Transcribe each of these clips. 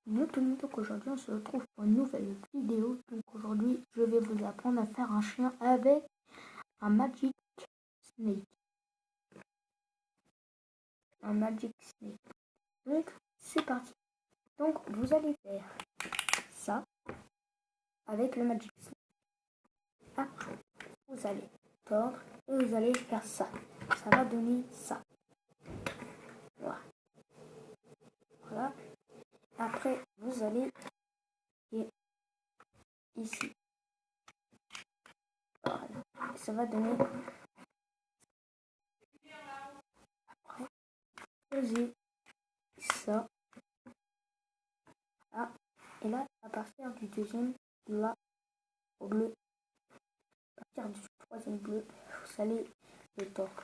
Donc aujourd'hui on se retrouve pour une nouvelle vidéo. Donc aujourd'hui je vais vous apprendre à faire un chien avec un Magic Snake. Donc c'est parti. Donc vous allez faire ça avec le Magic Snake. Après vous allez tordre et vous allez faire ça. Ça va donner ça. Voilà. Après vous allez ici. Voilà. Et ça va donner. Après posez ça. Ah, et là, à partir du deuxième, là, au bleu, à partir du troisième bleu, vous allez le tordre.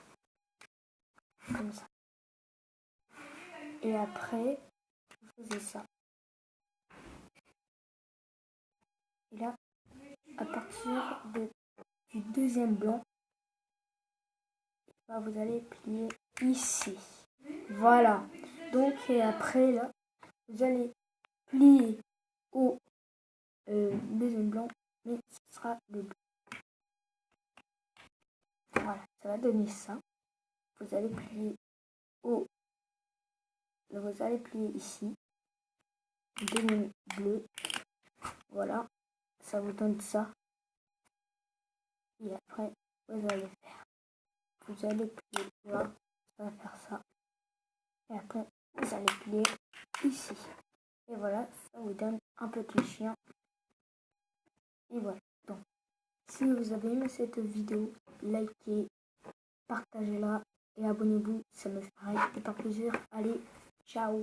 Comme ça. Et après, vous faites ça. Et là, à partir du deuxième blanc, là, vous allez plier ici. Voilà. Donc, et après, là, vous allez plier au deuxième blanc, mais ce sera le bleu. Voilà, ça va donner ça. Vous allez plier vous allez plier ici, demi bleu, voilà, ça vous donne ça. Et après, vous allez plier là, ça va faire ça. Et après, vous allez plier ici. Et voilà, ça vous donne un petit chien. Et voilà. Donc, si vous avez aimé cette vidéo, likez, partagez-la et abonnez-vous, ça me ferait un plaisir. Allez, ciao!